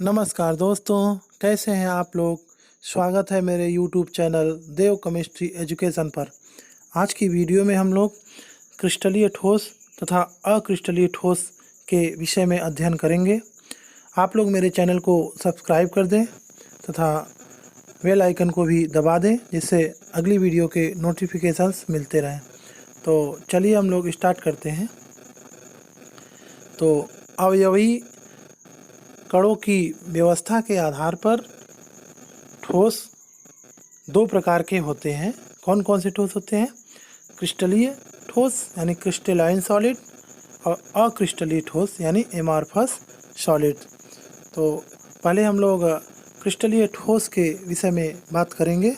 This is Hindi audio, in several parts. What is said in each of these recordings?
नमस्कार दोस्तों, कैसे हैं आप लोग। स्वागत है मेरे YouTube चैनल देव केमिस्ट्री एजुकेशन पर। आज की वीडियो में हम लोग क्रिस्टलीय ठोस तथा अक्रिस्टलीय ठोस के विषय में अध्ययन करेंगे। आप लोग मेरे चैनल को सब्सक्राइब कर दें तथा बेल आइकन को भी दबा दें, जिससे अगली वीडियो के नोटिफिकेशंस मिलते रहें। तो चलिए हम लोग स्टार्ट करते हैं। तो अवयवी कणों की व्यवस्था के आधार पर ठोस दो प्रकार के होते हैं। कौन कौन से ठोस होते हैं? क्रिस्टलीय ठोस यानी क्रिस्टलाइन सॉलिड और अक्रिस्टलीय ठोस यानी एमॉर्फस सॉलिड। तो पहले हम लोग क्रिस्टलीय ठोस के विषय में बात करेंगे।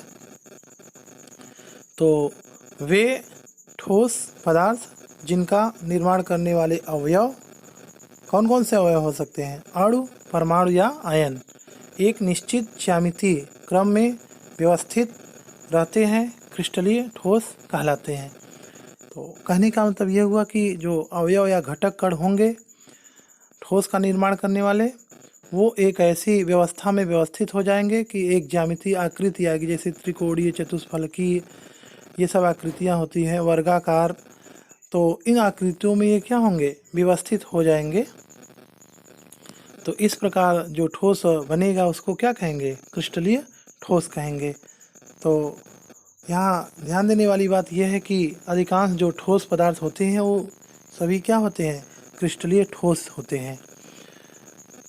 तो वे ठोस पदार्थ जिनका निर्माण करने वाले अवयव कौन कौन से अवयव हो सकते हैं? अणु, परमाणु या आयन एक निश्चित ज्यामितीय क्रम में व्यवस्थित रहते हैं, क्रिस्टलीय ठोस कहलाते हैं। तो कहने का मतलब ये हुआ कि जो अवयव या घटक कण होंगे ठोस का निर्माण करने वाले, वो एक ऐसी व्यवस्था में व्यवस्थित हो जाएंगे कि एक ज्यामितीय आकृति आएगी, जैसे त्रिकोणीय, चतुष्फलकीय, ये सब आकृतियाँ होती हैं, वर्गाकार। तो इन आकृतियों में ये क्या होंगे? व्यवस्थित हो जाएंगे। तो इस प्रकार जो ठोस बनेगा उसको क्या कहेंगे? क्रिस्टलीय ठोस कहेंगे। तो यहाँ ध्यान देने वाली बात यह है कि अधिकांश जो ठोस पदार्थ होते हैं वो सभी क्या होते हैं? क्रिस्टलीय ठोस होते हैं।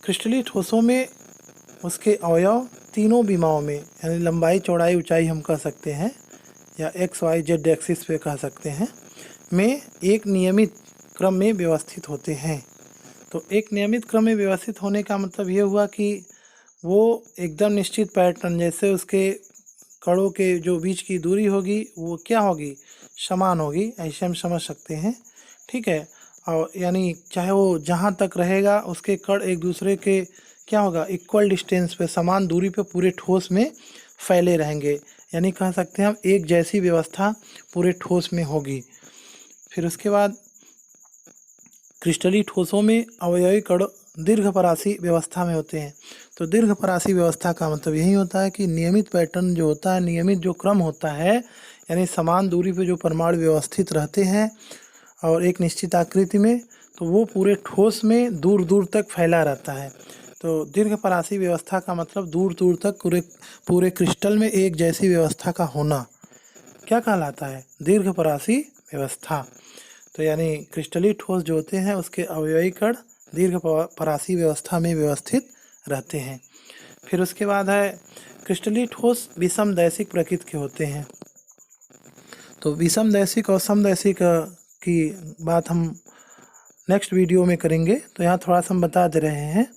क्रिस्टलीय ठोसों में उसके अवयव तीनों विमाओं में, यानी लंबाई, चौड़ाई, ऊंचाई हम कह सकते हैं, या XYZ एक्सिस पे कह सकते हैं, में एक नियमित क्रम में व्यवस्थित होते हैं। तो एक नियमित क्रम में व्यवस्थित होने का मतलब ये हुआ कि वो एकदम निश्चित पैटर्न, जैसे उसके कणों के जो बीच की दूरी होगी वो क्या होगी? समान होगी, ऐसे हम समझ सकते हैं। ठीक है। और यानी चाहे वो जहाँ तक रहेगा उसके कण एक दूसरे के क्या होगा? इक्वल डिस्टेंस पे, समान दूरी पे पूरे ठोस में फैले रहेंगे। यानी कह सकते हैं हम एक जैसी व्यवस्था पूरे ठोस में होगी। फिर उसके बाद क्रिस्टलीय ठोसों में अवयवी कण दीर्घपरासी व्यवस्था में होते हैं। तो दीर्घपरासी व्यवस्था का मतलब यही होता है कि नियमित पैटर्न जो होता है, नियमित जो क्रम होता है, यानी समान दूरी पे जो परमाणु व्यवस्थित रहते हैं और एक निश्चित आकृति में, तो वो पूरे ठोस में दूर दूर तक फैला रहता है। तो दीर्घपरासी व्यवस्था का मतलब दूर दूर तक पूरे क्रिस्टल में एक जैसी व्यवस्था का होना क्या कहलाता है? दीर्घपरासी व्यवस्था। तो यानी क्रिस्टलीय ठोस जो होते हैं उसके अवयवी कण दीर्घपरासी व्यवस्था में व्यवस्थित रहते हैं। फिर उसके बाद है क्रिस्टलीय ठोस विषमदैशिक प्रकृति के होते हैं। तो विषमदैशिक और समदैशिक की बात हम नेक्स्ट वीडियो में करेंगे, तो यहाँ थोड़ा सा हम बता दे रहे हैं।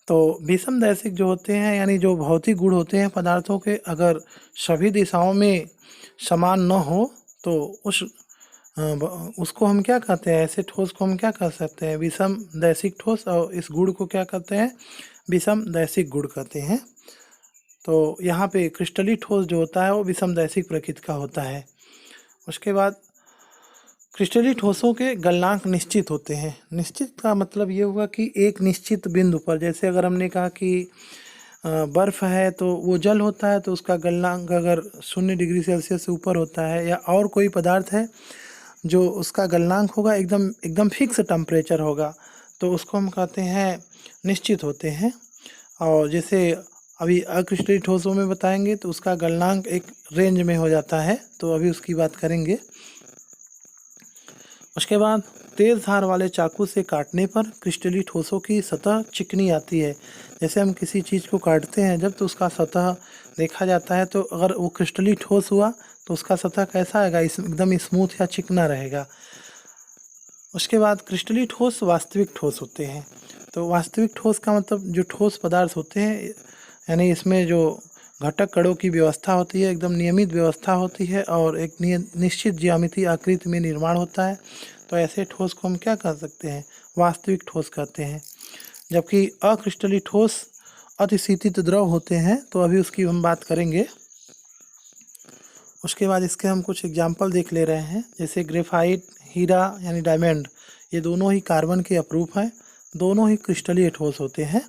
तो विषमदैशिक जो होते हैं, यानी जो भौतिक गुण होते हैं पदार्थों के, अगर सभी दिशाओं में समान न हो तो उसको हम क्या कहते हैं? ऐसे ठोस को हम क्या कह सकते हैं? विषमदैशिक ठोस। और इस गुण को क्या कहते हैं? विषमदैशिक गुण कहते हैं। तो यहाँ पे क्रिस्टलीय ठोस जो होता है वो विषमदैशिक प्रकृति का होता है। उसके बाद क्रिस्टलीय ठोसों के गलनांक निश्चित होते हैं। निश्चित का मतलब ये हुआ कि एक निश्चित बिंदु पर, जैसे अगर हमने कहा कि बर्फ़ है तो वो जल होता है, तो उसका गलनांक अगर 0 डिग्री सेल्सियस से ऊपर होता है, या और कोई पदार्थ है जो उसका गलनांक होगा एकदम फिक्स टेम्परेचर होगा, तो उसको हम कहते हैं निश्चित होते हैं। और जैसे अभी अक्रिस्टलीय ठोसों में बताएंगे तो उसका गलनांक एक रेंज में हो जाता है, तो अभी उसकी बात करेंगे। उसके बाद तेज धार वाले चाकू से काटने पर क्रिस्टलीय ठोसों की सतह चिकनी आती है। जैसे हम किसी चीज़ को काटते हैं जब, तो उसका सतह देखा जाता है, तो अगर वो क्रिस्टलीय ठोस हुआ तो उसका सतह कैसा आएगा? एकदम स्मूथ या चिकना रहेगा। उसके बाद क्रिस्टलीय ठोस वास्तविक ठोस होते हैं। तो वास्तविक ठोस का मतलब जो ठोस पदार्थ होते हैं, यानी इसमें जो घटक कणों की व्यवस्था होती है एकदम नियमित व्यवस्था होती है और एक निश्चित ज्यामितीय आकृति में निर्माण होता है, तो ऐसे ठोस को हम क्या कह सकते हैं? वास्तविक ठोस कहते हैं। जबकि अक्रिस्टलीय ठोस अतिशीतित द्रव होते हैं, तो अभी उसकी हम बात करेंगे। उसके बाद इसके हम कुछ एग्जाम्पल देख ले रहे हैं, जैसे ग्रेफाइट, हीरा यानी डायमंड, ये दोनों ही कार्बन के अपरूप हैं, दोनों ही क्रिस्टलीय ठोस होते हैं।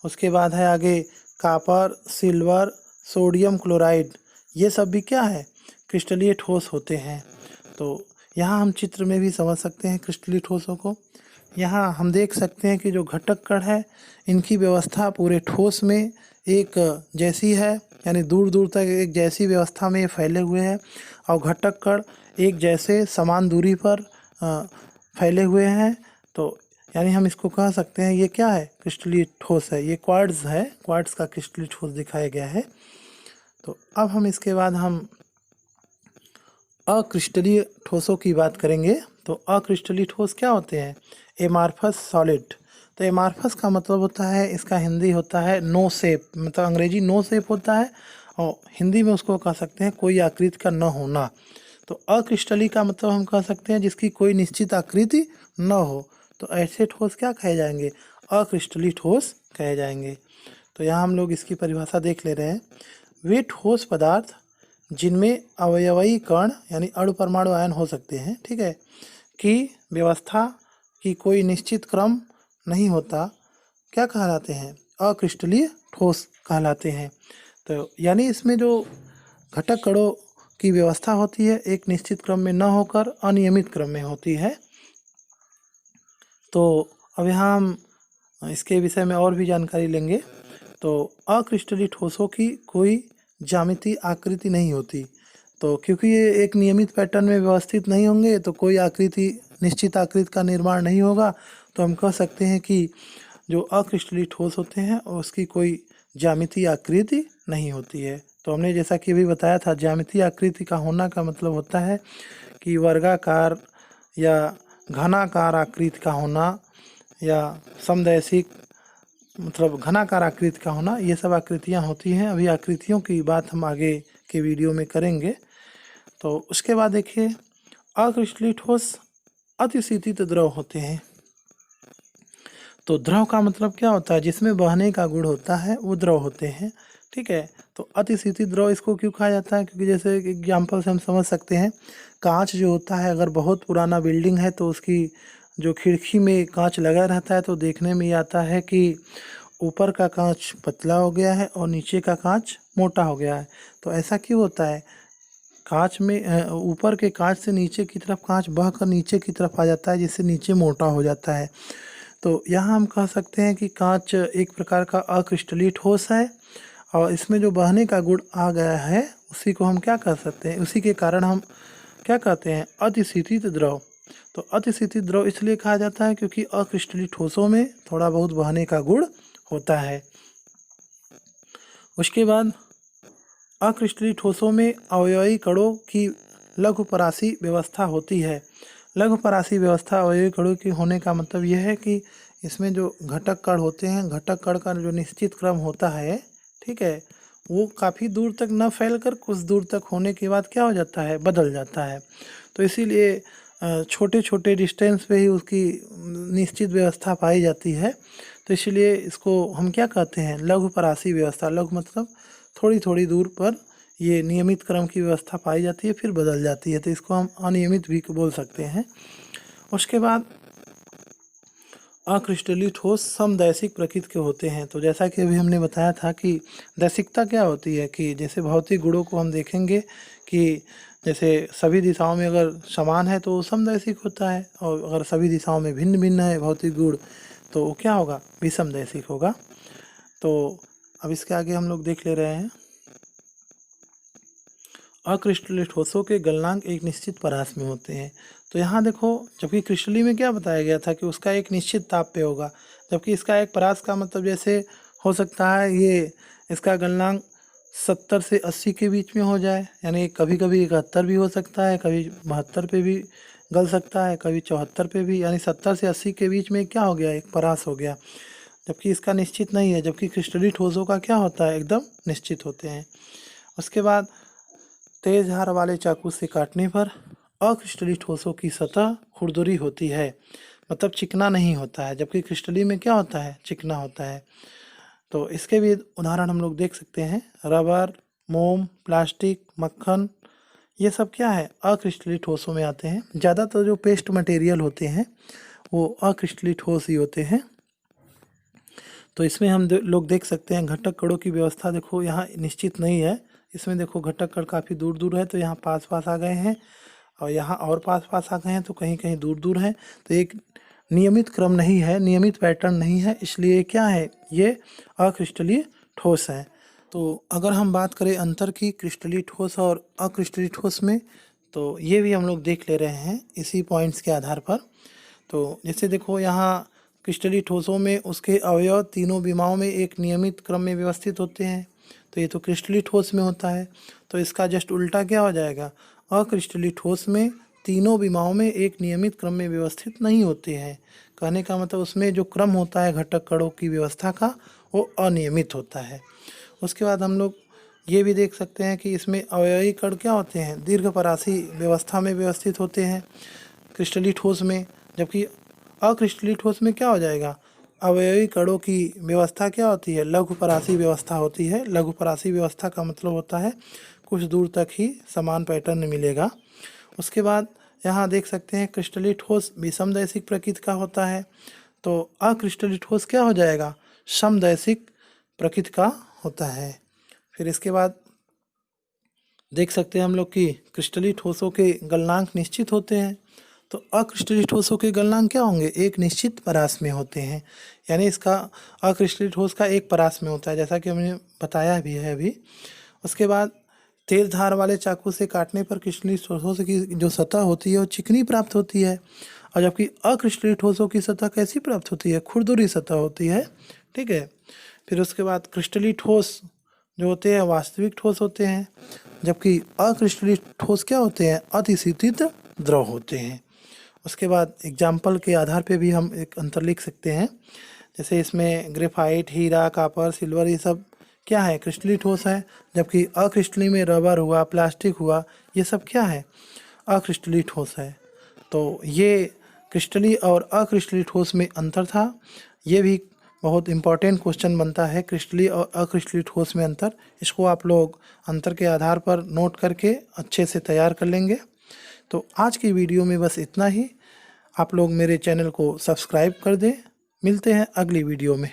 उसके बाद है आगे कॉपर, सिल्वर, सोडियम क्लोराइड, ये सब भी क्या है, क्रिस्टलीय ठोस होते हैं। तो यहाँ हम चित्र में भी समझ सकते हैं क्रिस्टलीय ठोसों को। यहाँ हम देख सकते हैं कि जो घटक कण है इनकी व्यवस्था पूरे ठोस में एक जैसी है, यानी दूर दूर तक एक जैसी व्यवस्था में ये फैले हुए हैं, और घटक कण एक जैसे समान दूरी पर फैले हुए हैं। तो यानी हम इसको कह सकते हैं ये क्या है, क्रिस्टलीय ठोस है। ये क्वार्ट्ज है, क्वार्ट्ज का क्रिस्टलीय ठोस दिखाया गया है। तो अब हम इसके बाद हम अक्रिस्टलीय ठोसों की बात करेंगे। तो अक्रिस्टलीय ठोस क्या होते हैं, एमार्फस सॉलिड। तो एमार्फस का मतलब होता है, इसका हिंदी होता है नो शेप, मतलब अंग्रेजी नो शेप होता है और हिंदी में उसको कह सकते हैं कोई आकृति का न होना। तो अक्रिस्टलीय का मतलब हम कह सकते हैं जिसकी कोई निश्चित आकृति न हो। तो ऐसे ठोस क्या कहे जाएंगे, अक्रिस्टलीय ठोस कहे जाएंगे। तो यहाँ हम लोग इसकी परिभाषा देख ले रहे हैं। वे ठोस पदार्थ जिनमें अवयवी कण यानी अणु परमाणु आयन हो सकते हैं, ठीक है, की व्यवस्था की कोई निश्चित क्रम नहीं होता, क्या कहलाते हैं, अक्रिस्टलीय ठोस कहलाते हैं। तो यानी इसमें जो घटक कणों की व्यवस्था होती है एक निश्चित क्रम में न होकर अनियमित क्रम में होती है। तो अब यहाँ हम इसके विषय में और भी जानकारी लेंगे। तो अक्रिस्टलीय ठोसों की कोई ज्यामितीय आकृति नहीं होती। तो क्योंकि ये एक नियमित पैटर्न में व्यवस्थित नहीं होंगे तो कोई आकृति, निश्चित आकृति का निर्माण नहीं होगा। तो हम कह सकते हैं कि जो अक्रिस्टलीय ठोस होते हैं उसकी कोई ज्यामितीय आकृति नहीं होती है। तो हमने जैसा कि अभी बताया था, ज्यामितीय आकृति का होना का मतलब होता है कि वर्गाकार या घनाकार आकृति का होना, या समदैशिक मतलब घनाकार आकृति का होना, ये सब आकृतियाँ होती हैं। अभी आकृतियों की बात हम आगे के वीडियो में करेंगे। तो उसके बाद देखिए, अक्रिस्टलीय ठोस अतिशीतित द्रव होते हैं। तो द्रव का मतलब क्या होता है, जिसमें बहने का गुण होता है वो द्रव होते हैं, ठीक है। तो अतिशीतित द्रव इसको क्यों कहा जाता है, क्योंकि जैसे एग्जाम्पल से हम समझ सकते हैं, कांच जो होता है अगर बहुत पुराना बिल्डिंग है तो उसकी जो खिड़की में कांच लगा रहता है तो देखने में ये आता है कि ऊपर का कांच पतला हो गया है और नीचे का कांच मोटा हो गया है। तो ऐसा क्यों होता है, कांच में ऊपर के कांच से नीचे की तरफ कांच बहकर नीचे की तरफ आ जाता है, जिससे नीचे मोटा हो जाता है। तो यहाँ हम कह सकते हैं कि कांच एक प्रकार का अक्रिस्टलीय ठोस है और इसमें जो बहने का गुण आ गया है उसी को हम क्या कर सकते हैं, उसी के कारण हम क्या कहते हैं, अतिशीतित द्रव। तो अतिशीतित द्रव इसलिए कहा जाता है क्योंकि अक्रिस्टलीय ठोसों में थोड़ा बहुत बहने का गुण होता है। उसके बाद अक्रिस्टलीय ठोसों में अवयवी कणों की लघुपरासी व्यवस्था होती है। लघुपरासी व्यवस्था अवयवी कणों की होने का मतलब यह है कि इसमें जो घटक कण होते हैं, घटक कण का जो निश्चित क्रम होता है, ठीक है, वो काफ़ी दूर तक न फैलकर कुछ दूर तक होने के बाद क्या हो जाता है, बदल जाता है। तो इसीलिए छोटे छोटे डिस्टेंस पे ही उसकी निश्चित व्यवस्था पाई जाती है। तो इसलिए इसको हम क्या कहते हैं, लघुपरासी व्यवस्था। लघु मतलब थोड़ी थोड़ी दूर पर ये नियमित क्रम की व्यवस्था पाई जाती है फिर बदल जाती है, तो इसको हम अनियमित भी बोल सकते हैं। उसके बाद अक्रिस्टलीय ठोस समदैशिक प्रकृति के होते हैं। तो जैसा कि अभी हमने बताया था कि दैशिकता क्या होती है, कि जैसे भौतिक गुणों को हम देखेंगे कि जैसे सभी दिशाओं में अगर समान है तो वो समदैशिक होता है, और अगर सभी दिशाओं में भिन्न भिन्न है भौतिक गुण तो वो क्या होगा, विषमदैशिक होगा। तो अब इसके आगे हम लोग देख ले रहे हैं, अक्रिस्टलीय ठोसों के गलनांक एक निश्चित परास में होते हैं। तो यहाँ देखो, जबकि क्रिस्टलीय में क्या बताया गया था कि उसका एक निश्चित ताप पे होगा, जबकि इसका एक परास का मतलब जैसे हो सकता है ये इसका गलनांक 70 से 80 के बीच में हो जाए, यानी कभी कभी 71 भी हो सकता है, कभी 72 पे भी गल सकता है, कभी 74 पे भी, यानी 70 से 80 के बीच में क्या हो गया, एक परास हो गया, जबकि इसका निश्चित नहीं है। जबकि क्रिस्टलीय ठोसों का क्या होता है, एकदम निश्चित होते हैं। उसके बाद तेज धार वाले चाकू से काटने पर अक्रिस्टलीय ठोसों की सतह खुरदुरी होती है, मतलब चिकना नहीं होता है, जबकि क्रिस्टलीय में क्या होता है, चिकना होता है। तो इसके भी उदाहरण हम लोग देख सकते हैं, रबर, मोम, प्लास्टिक, मक्खन, ये सब क्या है, अक्रिस्टलीय ठोसों में आते हैं। ज़्यादातर जो पेस्ट मटेरियल होते हैं वो अक्रिस्टलीय ठोस ही होते हैं। तो इसमें हम लोग देख सकते हैं घटक कणों की व्यवस्था देखो यहाँ निश्चित नहीं है। इसमें देखो घटक कण काफ़ी दूर दूर है, तो यहाँ पास पास आ गए हैं और यहाँ और पास पास आ गए हैं, तो कहीं कहीं दूर दूर हैं। तो एक नियमित क्रम नहीं है, नियमित पैटर्न नहीं है, इसलिए क्या है, ये अक्रिस्टलीय ठोस है। तो अगर हम बात करें अंतर की क्रिस्टलीय ठोस और अक्रिस्टलीय ठोस में, तो ये भी हम लोग देख ले रहे हैं इसी पॉइंट्स के आधार पर। तो जैसे देखो यहाँ क्रिस्टलीय ठोसों में उसके अवयव तीनों विमाओं में एक नियमित क्रम में व्यवस्थित होते हैं, तो ये तो क्रिस्टलीय ठोस में होता है। तो इसका जस्ट उल्टा क्या हो जाएगा, अक्रिस्टलीय ठोस में तीनों विमाओं में एक नियमित क्रम में व्यवस्थित नहीं होते हैं। कहने का मतलब उसमें जो क्रम होता है घटक कणों की व्यवस्था का, वो अनियमित होता है। उसके बाद हम लोग ये भी देख सकते हैं कि इसमें अवयवी कण क्या होते हैं, दीर्घपरासी व्यवस्था में व्यवस्थित होते हैं क्रिस्टलीय ठोस में। जबकि अक्रिस्टलीय ठोस में क्या हो जाएगा, अवयवी कणों की व्यवस्था क्या होती है, लघुपरासी व्यवस्था होती है। लघुपरासी व्यवस्था का मतलब होता है कुछ दूर तक ही समान पैटर्न मिलेगा। उसके बाद यहाँ देख सकते हैं क्रिस्टलीय ठोस विषमदैशिक प्रकृति का होता है, तो अक्रिस्टलीय ठोस क्या हो जाएगा, समदैशिक प्रकृति का होता है। फिर इसके बाद देख सकते हैं हम लोग कि क्रिस्टलीय ठोसों के गलनांक निश्चित होते हैं। तो अक्रिस्टलीय ठोसों के गलनांक क्या होंगे, एक निश्चित परास में होते हैं। यानी इसका अक्रिस्टलीय ठोस का एक परास में होता है, जैसा कि हमने बताया भी है अभी। उसके बाद तेज धार वाले चाकू से काटने पर क्रिस्टलीय ठोसों की जो सतह होती है वो चिकनी प्राप्त होती है, और जबकि अक्रिस्टलीय ठोसों की सतह कैसी प्राप्त होती है, खुरदुरी सतह होती है। ठीक है। फिर उसके बाद क्रिस्टलीय ठोस जो होते हैं वास्तविक ठोस होते हैं, जबकि अक्रिस्टलीय ठोस क्या होते हैं, अतिशीतित द्रव होते हैं। उसके बाद एग्जाम्पल के आधार पे भी हम एक अंतर लिख सकते हैं। जैसे इसमें ग्रेफाइट, हीरा, कॉपर, सिल्वर, ये सब क्या है, क्रिस्टलीय ठोस है। जबकि अक्रिस्टलीय में रबर हुआ, प्लास्टिक हुआ, ये सब क्या है, अक्रिस्टलीय ठोस है। तो ये क्रिस्टलीय और अक्रिस्टलीय ठोस में अंतर था। ये भी बहुत इंपॉर्टेंट क्वेश्चन बनता है, क्रिस्टलीय और अक्रिस्टलीय ठोस में अंतर। इसको आप लोग अंतर के आधार पर नोट करके अच्छे से तैयार कर लेंगे। तो आज की वीडियो में बस इतना ही। आप लोग मेरे चैनल को सब्सक्राइब कर दें। मिलते हैं अगली वीडियो में।